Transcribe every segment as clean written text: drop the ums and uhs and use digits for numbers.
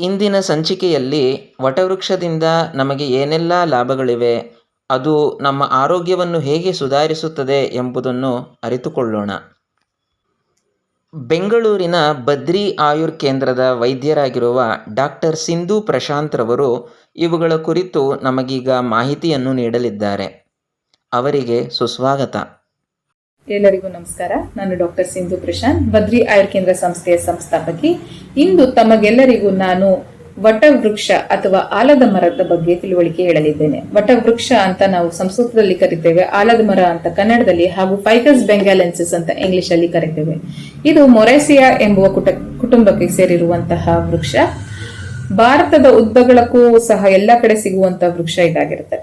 ಇಂದಿನ ಸಂಚಿಕೆಯಲ್ಲಿ ವಟವೃಕ್ಷದಿಂದ ನಮಗೆ ಏನೆಲ್ಲ ಲಾಭಗಳಿವೆ, ಅದು ನಮ್ಮ ಆರೋಗ್ಯವನ್ನು ಹೇಗೆ ಸುಧಾರಿಸುತ್ತದೆ ಎಂಬುದನ್ನು ಅರಿತುಕೊಳ್ಳೋಣ. ಬೆಂಗಳೂರಿನ ಬದ್ರಿ ಆಯುರ್ ಕೇಂದ್ರದ ವೈದ್ಯರಾಗಿರುವ ಡಾಕ್ಟರ್ ಸಿಂಧು ಪ್ರಶಾಂತ್ ರವರು ಇವುಗಳ ಕುರಿತು ನಮಗೀಗ ಮಾಹಿತಿಯನ್ನು ನೀಡಲಿದ್ದಾರೆ. ಅವರಿಗೆ ಸುಸ್ವಾಗತ. ಎಲ್ಲರಿಗೂ ನಮಸ್ಕಾರ. ನಾನು ಡಾಕ್ಟರ್ ಸಿಂಧು ಪ್ರಶಾಂತ್, ಬದ್ರಿ ಆಯುರ್ ಕೇಂದ್ರ ಸಂಸ್ಥೆಯ ಸಂಸ್ಥಾಪಕಿ. ಇಂದು ತಮಗೆಲ್ಲರಿಗೂ ನಾನು ವಟವೃಕ್ಷ ಅಥವಾ ಆಲದ ಮರದ ಬಗ್ಗೆ ತಿಳುವಳಿಕೆ ಹೇಳಲಿದ್ದೇನೆ. ವಟವೃಕ್ಷ ಅಂತ ನಾವು ಸಂಸ್ಕೃತದಲ್ಲಿ ಕರಿತೇವೆ, ಆಲದ ಮರ ಅಂತ ಕನ್ನಡದಲ್ಲಿ, ಹಾಗೂ ಫೈಕಸ್ ಬೆಂಗಾಲೆನ್ಸಿಸ್ ಅಂತ ಇಂಗ್ಲಿಷ್ ಅಲ್ಲಿ ಕರಿತೇವೆ. ಇದು ಮೊರೇಸಿಯಾ ಎಂಬುವ ಕುಟುಂಬಕ್ಕೆ ಸೇರಿರುವಂತಹ ವೃಕ್ಷ. ಭಾರತದ ಉದ್ದಗಲಕ್ಕೂ ಸಹ ಎಲ್ಲಾ ಕಡೆ ಸಿಗುವಂತಹ ವೃಕ್ಷ ಇದಾಗಿರುತ್ತೆ.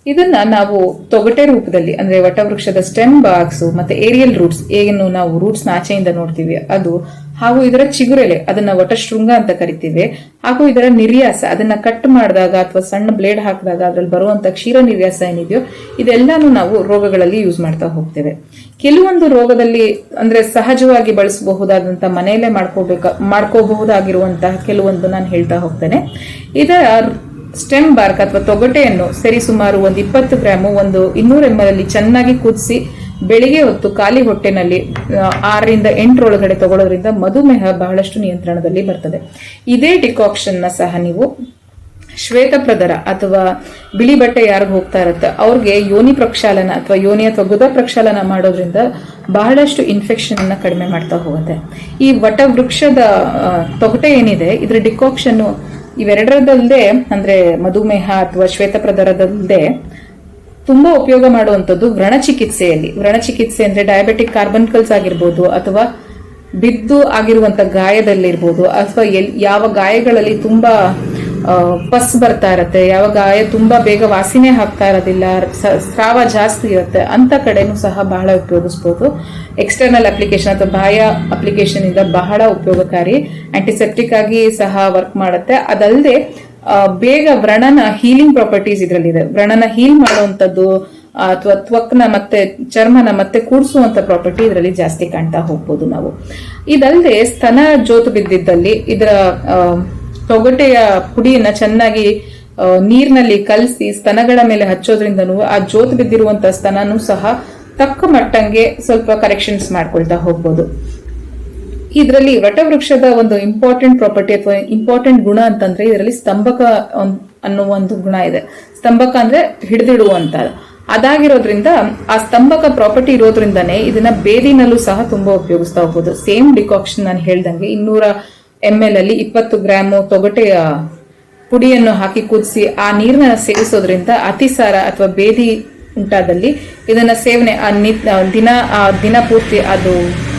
ಇದನ್ನ ನಾವು ತೊಗಟೆ ರೂಪದಲ್ಲಿ, ಅಂದ್ರೆ ವಟವೃಕ್ಷದ ಸ್ಟೆಮ್ ಬಾಕ್ಸ್ ಮತ್ತೆ ಏರಿಯಲ್ ರೂಟ್ಸ್, ಏನು ನಾವು ರೂಟ್ಸ್ ಆಚೆಯಿಂದ ನೋಡ್ತೀವಿ ಅದು, ಹಾಗೂ ಇದರ ಚಿಗುರೆಲೆ ಅದನ್ನ ವಟಶೃಂಗ ಅಂತ ಕರಿತೀವಿ, ಹಾಗೂ ಇದರ ನಿರ್ಯಾಸ ಅದನ್ನ ಕಟ್ ಮಾಡಿದಾಗ ಅಥವಾ ಸಣ್ಣ ಬ್ಲೇಡ್ ಹಾಕಿದಾಗ ಅದ್ರಲ್ಲಿ ಬರುವಂತ ಕ್ಷೀರ ನಿರ್ಯಾಸ ಏನಿದೆಯೋ ಇದೆಲ್ಲಾನು ನಾವು ರೋಗಗಳಲ್ಲಿ ಯೂಸ್ ಮಾಡ್ತಾ ಹೋಗ್ತೇವೆ. ಕೆಲವೊಂದು ರೋಗದಲ್ಲಿ ಅಂದ್ರೆ ಸಹಜವಾಗಿ ಬಳಸಬಹುದಾದಂತ ಮನೆಯಲ್ಲೇ ಮಾಡ್ಕೋಬಹುದಾಗಿರುವಂತಹ ಕೆಲವೊಂದು ನಾನು ಹೇಳ್ತಾ ಹೋಗ್ತೇನೆ. ಇದರ ಸ್ಟೆಮ್ ಬಾರ್ಕ್ ಅಥವಾ ತೊಗಟೆಯನ್ನು ಸರಿ ಸುಮಾರು 20 ಗ್ರಾಮು 200 ml ಅಲ್ಲಿ ಚೆನ್ನಾಗಿ ಕುದಿಸಿ ಬೆಳಿಗ್ಗೆ ಹೊತ್ತು ಖಾಲಿ ಹೊಟ್ಟೆನಲ್ಲಿ 6 ರಿಂದ 8 ಒಳಗಡೆ ತಗೊಳ್ಳೋದ್ರಿಂದ ಮಧುಮೇಹ ಬಹಳಷ್ಟು ನಿಯಂತ್ರಣದಲ್ಲಿ ಬರ್ತದೆ. ಇದೇ ಡಿಕಾಕ್ಷನ್ ನ ಸಹ ನೀವು ಶ್ವೇತಪ್ರದರ ಅಥವಾ ಬಿಳಿ ಬಟ್ಟೆ ಯಾರಿಗ ಹೋಗ್ತಾ ಇರುತ್ತೆ ಅವ್ರಿಗೆ ಯೋನಿ ಪ್ರಕ್ಷಾಲನ ಅಥವಾ ಯೋನಿ ಅಥವಾ ಗುದ ಪ್ರಕ್ಷಾಲನ ಮಾಡೋದ್ರಿಂದ ಬಹಳಷ್ಟು ಇನ್ಫೆಕ್ಷನ್ ಅನ್ನ ಕಡಿಮೆ ಮಾಡ್ತಾ ಹೋಗುತ್ತೆ. ಈ ವಟವೃಕ್ಷದ ತೊಗಟೆ ಏನಿದೆ ಇದ್ರ ಡಿಕಾಕ್ಷನ್ ಇವೆರಡರದಲ್ಲದೆ, ಅಂದ್ರೆ ಮಧುಮೇಹ ಅಥವಾ ಶ್ವೇತಪ್ರದರದಲ್ಲದೆ ತುಂಬಾ ಉಪಯೋಗ ಮಾಡುವಂತದ್ದು ವ್ರಣಚಿಕಿತ್ಸೆಯಲ್ಲಿ. ವ್ರಣಚಿಕಿತ್ಸೆ ಅಂದ್ರೆ ಡಯಾಬೆಟಿಕ್ ಕಾರ್ಬನ್ಕಲ್ಸ್ ಆಗಿರ್ಬೋದು, ಅಥವಾ ಬಿದ್ದು ಆಗಿರುವಂತ ಗಾಯದಲ್ಲಿರ್ಬೋದು, ಅಥವಾ ಯಾವ ಗಾಯಗಳಲ್ಲಿ ತುಂಬಾ ಪಸ್ ಬರ್ತಾ ಇರತ್ತೆ, ಯಾವ ಗಾಯ ತುಂಬಾ ಬೇಗ ವಾಸನೆ ಹಾಕ್ತಾ ಇರೋದಿಲ್ಲ, ಸ್ರಾವ ಜಾಸ್ತಿ ಇರುತ್ತೆ, ಅಂತ ಕಡೆನೂ ಸಹ ಬಹಳ ಉಪಯೋಗಿಸಬಹುದು. ಎಕ್ಸ್ಟರ್ನಲ್ ಅಪ್ಲಿಕೇಶನ್ ಅಥವಾ ಬಾಹ್ಯ ಅಪ್ಲಿಕೇಶನ್ ಇಂದ ಬಹಳ ಉಪಯೋಗಕಾರಿ, ಆಂಟಿಸೆಪ್ಟಿಕ್ ಆಗಿ ಸಹ ವರ್ಕ್ ಮಾಡುತ್ತೆ. ಅದಲ್ಲದೆ ಬೇಗ ವ್ರಣನ ಹೀಲಿಂಗ್ ಪ್ರಾಪರ್ಟೀಸ್ ಇದರಲ್ಲಿದೆ. ವ್ರಣನ ಹೀಲ್ ಮಾಡುವಂತದ್ದು ಅಥವಾ ತ್ವಕ್ನ ಮತ್ತೆ ಚರ್ಮನ ಮತ್ತೆ ಕೂಡಿಸುವಂತ ಪ್ರಾಪರ್ಟಿ ಇದರಲ್ಲಿ ಜಾಸ್ತಿ ಕಾಣ್ತಾ ಹೋಗ್ಬೋದು ನಾವು. ಇದಲ್ಲದೆ ಸ್ತನ ಜೋತು ಬಿದ್ದಿದ್ದಲ್ಲಿ ಇದರ ತೊಗಟೆಯ ಪುಡಿಯನ್ನ ಚೆನ್ನಾಗಿ ನೀರಿನಲ್ಲಿ ಕಲಸಿ ಸ್ತನಗಳ ಮೇಲೆ ಹಚ್ಚೋದ್ರಿಂದನೂ ಆ ಜೋತು ಬಿದ್ದಿರುವಂತಹ ಸ್ತನನೂ ಸಹ ತಕ್ಕ ಮಟ್ಟಂಗೆ ಸ್ವಲ್ಪ ಕರೆಕ್ಷನ್ಸ್ ಮಾಡ್ಕೊಳ್ತಾ ಹೋಗ್ಬೋದು. ಇದರಲ್ಲಿ ವಟವೃಕ್ಷದ ಒಂದು ಇಂಪಾರ್ಟೆಂಟ್ ಪ್ರಾಪರ್ಟಿ ಅಥವಾ ಇಂಪಾರ್ಟೆಂಟ್ ಗುಣ ಅಂತಂದ್ರೆ ಇದರಲ್ಲಿ ಸ್ತಂಭಕ ಅನ್ನುವ ಒಂದು ಗುಣ ಇದೆ. ಸ್ತಂಭಕ ಅಂದ್ರೆ ಹಿಡಿದಿಡುವಂತ ಅದಾಗಿರೋದ್ರಿಂದ ಆ ಸ್ತಂಭಕ ಪ್ರಾಪರ್ಟಿ ಇರೋದ್ರಿಂದಾನೇ ಇದನ್ನ ಬೇದಿನಲ್ಲೂ ಸಹ ತುಂಬಾ ಉಪಯೋಗಿಸ್ತಾ ಹೋಗ್ಬೋದು. ಸೇಮ್ ಡಿಕಾಕ್ಷನ್ ನಾನು ಹೇಳ್ದಂಗೆ 200 ml ಅಲ್ಲಿ 20 ಗ್ರಾಮು ತೊಗಟೆಯ ಪುಡಿಯನ್ನು ಹಾಕಿ ಕುದಿಸಿ ಆ ನೀರನ್ನ ಸೇವಿಸೋದ್ರಿಂದ ಅತಿಸಾರ ಅಥವಾ ಬೇದಿ ಉಂಟಾದಲ್ಲಿ ಇದನ್ನ ಸೇವನೆ ದಿನ ಪೂರ್ತಿ, ಅದು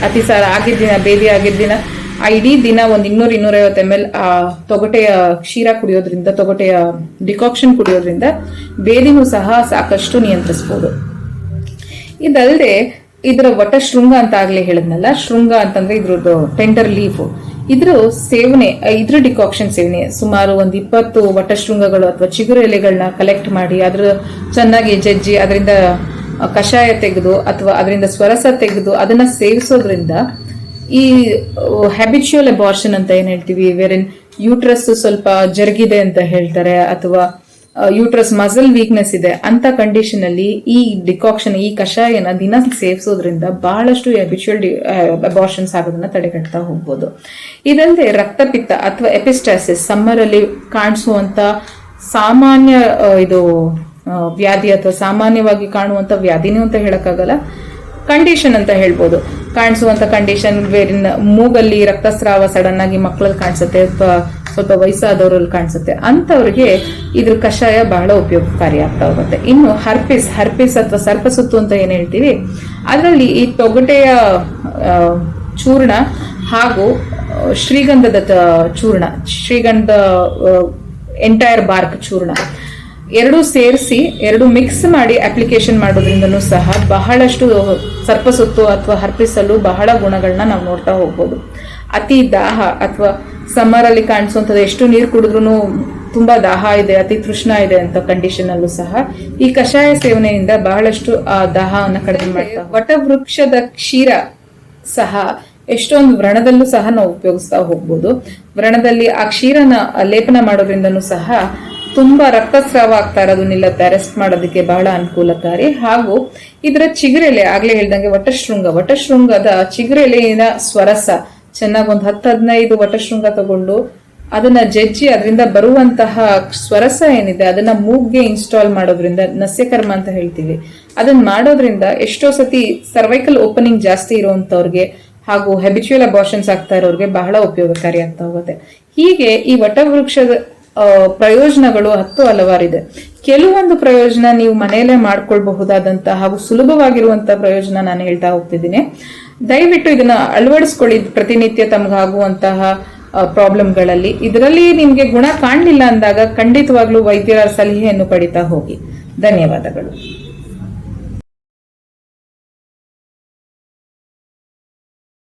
ಅತಿಸಾರ ಆಗಿದ್ದ ದಿನ, ಬೇದಿ ಆಗಿದ್ದ ದಿನ, ಇಡೀ ದಿನ 200-250 ml ಆ ತೊಗಟೆಯ ಕ್ಷೀರ ಕುಡಿಯೋದ್ರಿಂದ, ತೊಗಟೆಯ ಡಿಕಾಕ್ಷನ್ ಕುಡಿಯೋದ್ರಿಂದ ಬೇದಿನೂ ಸಹ ಸಾಕಷ್ಟು ನಿಯಂತ್ರಿಸಬಹುದು. ಇದಲ್ಲದೆ ಇದರ ವಟಶೃಂಗ ಅಂತ ಆಗ್ಲೇ ಹೇಳಿದ್ನಲ್ಲ, ಶೃಂಗ ಅಂತಂದ್ರೆ ಇದ್ರದ್ದು ಟೆಂಡರ್ ಲೀಫ್, ಇದ್ರ ಸೇವನೆ, ಇದ್ರ ಡಿಕಾಕ್ಷನ್ ಸೇವನೆ ಸುಮಾರು 20 ವಟಶೃಂಗಗಳು ಅಥವಾ ಚಿಗುರು ಎಲೆಗಳನ್ನ ಕಲೆಕ್ಟ್ ಮಾಡಿ ಅದ್ರ ಚೆನ್ನಾಗಿ ಜಜ್ಜಿ ಅದರಿಂದ ಕಷಾಯ ತೆಗೆದು ಅಥವಾ ಅದರಿಂದ ಸ್ವರಸ ತೆಗೆದು ಅದನ್ನ ಸೇವಿಸೋದ್ರಿಂದ ಈ ಹ್ಯಾಬಿಚುಯಲ್ ಅಬಾರ್ಷನ್ ಅಂತ ಏನ್ ಹೇಳ್ತೀವಿ, ವೇರಿನ್ ಯೂಟ್ರಸ್ ಸ್ವಲ್ಪ ಜರುಗಿದೆ ಅಂತ ಹೇಳ್ತಾರೆ, ಅಥವಾ ಯೂಟ್ರಸ್ ಮಸಲ್ ವೀಕ್ನೆಸ್ ಇದೆ ಅಂತ ಕಂಡೀಷನ್ ಅಲ್ಲಿ ಈ ಡಿಕಾಕ್ಷನ್, ಈ ಕಷಾಯನ ದಿನ ಸೇವಿಸೋದ್ರಿಂದ ಬಹಳಷ್ಟು ಹ್ಯಾಬಿಚುಯಲ್ ಅಬಾರ್ಷನ್ಸ್ ಆಗೋದನ್ನ ತಡೆಗಟ್ತಾ ಹೋಗ್ಬೋದು. ಇದಲ್ಲದೆ ರಕ್ತಪಿತ್ತ ಅಥವಾ ಎಪಿಸ್ಟಾಸಿಸ್ ಸಮ್ಮರ್ ಅಲ್ಲಿ ಕಾಣಿಸುವಂತ ಸಾಮಾನ್ಯ ಇದು ವ್ಯಾಧಿ ಅಥವಾ ಸಾಮಾನ್ಯವಾಗಿ ಕಾಣುವಂತ ವ್ಯಾಧಿನೂ ಅಂತ ಹೇಳಕ್ಕಾಗಲ್ಲ, ಕಂಡೀಷನ್ ಅಂತ ಹೇಳ್ಬೋದು. ಕಾಣಿಸುವಂತ ಕಂಡೀಷನ್ ಬೇರಿನ ಮೂಗಲ್ಲಿ ರಕ್ತಸ್ರಾವ ಸಡನ್ ಆಗಿ ಮಕ್ಕಳಲ್ಲಿ ಕಾಣಿಸುತ್ತೆ ಅಥವಾ ಸ್ವಲ್ಪ ವಯಸ್ಸಾದವರಲ್ಲಿ ಕಾಣಿಸುತ್ತೆ, ಅಂತವ್ರಿಗೆ ಇದ್ರ ಕಷಾಯ ಬಹಳ ಉಪಯೋಗಕಾರಿ ಆಗ್ತಾ ಹೋಗುತ್ತೆ. ಇನ್ನು ಹರ್ಪಿಸ್ ಅಥವಾ ಸರ್ಪಸುತ್ತು ಅಂತ ಏನ್ ಹೇಳ್ತೀವಿ, ಅದರಲ್ಲಿ ಈ ತೊಗಟೆಯ ಚೂರ್ಣ ಹಾಗೂ ಶ್ರೀಗಂಧದ ಚೂರ್ಣ, ಶ್ರೀಗಂಧ ಎಂಟೈರ್ ಬಾರ್ಕ್ ಚೂರ್ಣ ಎರಡು ಸೇರಿಸಿ ಮಿಕ್ಸ್ ಮಾಡಿ ಅಪ್ಲಿಕೇಶನ್ ಮಾಡೋದ್ರಿಂದನೂ ಸಹ ಬಹಳಷ್ಟು ಸರ್ಪಸುತ್ತು ಅಥವಾ ಹರ್ಪಿಸಲ್ಲೂ ಬಹಳ ಗುಣಗಳನ್ನ ನಾವು ನೋಡ್ತಾ ಹೋಗ್ಬೋದು. ಅತಿ ದಾಹ ಅಥವಾ ಸಮ್ಮರ್ ಅಲ್ಲಿ ಕಾಣಿಸುವಂತದ್ದು, ಎಷ್ಟು ನೀರು ಕುಡಿದ್ರು ತುಂಬಾ ದಾಹ ಇದೆ, ಅತಿ ತೃಷ್ಣ ಇದೆ ಅಂತ ಕಂಡೀಷನ್ ಅಲ್ಲೂ ಸಹ ಈ ಕಷಾಯ ಸೇವನೆಯಿಂದ ಬಹಳಷ್ಟು ಆ ದಾಹವನ್ನು ಕಡಿಮೆ ಮಾಡ್ತಾ. ವಟವೃಕ್ಷದ ಕ್ಷೀರ ಸಹ ಎಷ್ಟೊಂದು ವ್ರಣದಲ್ಲೂ ಸಹ ನಾವು ಉಪಯೋಗಿಸ್ತಾ ಹೋಗ್ಬೋದು. ವ್ರಣದಲ್ಲಿ ಆ ಕ್ಷೀರನ ಲೇಪನ ಮಾಡೋದ್ರಿಂದನೂ ಸಹ ತುಂಬಾ ರಕ್ತಸ್ರಾವ ಆಗ್ತಾ ಇರೋದು ನಿಲ್ಲತ್ತೆ, ಅರೆಸ್ಟ್ ಮಾಡೋದಕ್ಕೆ ಬಹಳ ಅನುಕೂಲಕಾರಿ. ಹಾಗೂ ಇದರ ಚಿಗುರೆಲೆ, ಆಗ್ಲೇ ಹೇಳ್ದಂಗೆ ವಟಶೃಂಗದ ಚಿಗುರೆಲೆಯ ಸ್ವರಸ ಚೆನ್ನಾಗಿ ಒಂದು 10-15 ವಟಶೃಂಗ ತಗೊಂಡು ಅದನ್ನ ಜಜ್ಜಿ ಅದರಿಂದ ಬರುವಂತಹ ಸ್ವರಸ ಏನಿದೆ ಅದನ್ನ ಮೂಗ್ಗೆ ಇನ್ಸ್ಟಾಲ್ ಮಾಡೋದ್ರಿಂದ, ನಸ್ಯಕರ್ಮ ಅಂತ ಹೇಳ್ತೀವಿ, ಅದನ್ನ ಮಾಡೋದ್ರಿಂದ ಎಷ್ಟೋ ಸತಿ ಸರ್ವೈಕಲ್ ಓಪನಿಂಗ್ ಜಾಸ್ತಿ ಇರುವಂತವ್ರಿಗೆ ಹಾಗೂ ಹೆಬಿಚುಯಲ್ ಅಬಾರ್ಷನ್ಸ್ ಆಗ್ತಾ ಇರೋರಿಗೆ ಬಹಳ ಉಪಯೋಗಕಾರಿ ಆಗ್ತಾ ಹೋಗುತ್ತೆ. ಹೀಗೆ ಈ ವಟವೃಕ್ಷದ ಪ್ರಯೋಜನಗಳು ಹಲವಾರಿದೆ. ಕೆಲವೊಂದು ಪ್ರಯೋಜನ ನೀವು ಮನೆಯಲ್ಲೇ ಮಾಡ್ಕೊಳ್ಬಹುದಾದಂತಹ ಹಾಗೂ ಸುಲಭವಾಗಿರುವಂತಹ ಪ್ರಯೋಜನ ನಾನು ಹೇಳ್ತಾ ಹೋಗ್ತಿದ್ದೀನಿ. ದಯವಿಟ್ಟು ಇದನ್ನ ಅಳವಡಿಸ್ಕೊಳ್ಳಿ ಪ್ರತಿನಿತ್ಯ ತಮಗಾಗುವಂತಹ ಪ್ರಾಬ್ಲಮ್ಗಳಲ್ಲಿ. ಇದರಲ್ಲಿ ನಿಮ್ಗೆ ಗುಣ ಕಾಣಲಿಲ್ಲ ಅಂದಾಗ ಖಂಡಿತವಾಗ್ಲೂ ವೈದ್ಯರ ಸಲಹೆಯನ್ನು ಪಡಿತಾ ಹೋಗಿ. ಧನ್ಯವಾದಗಳು.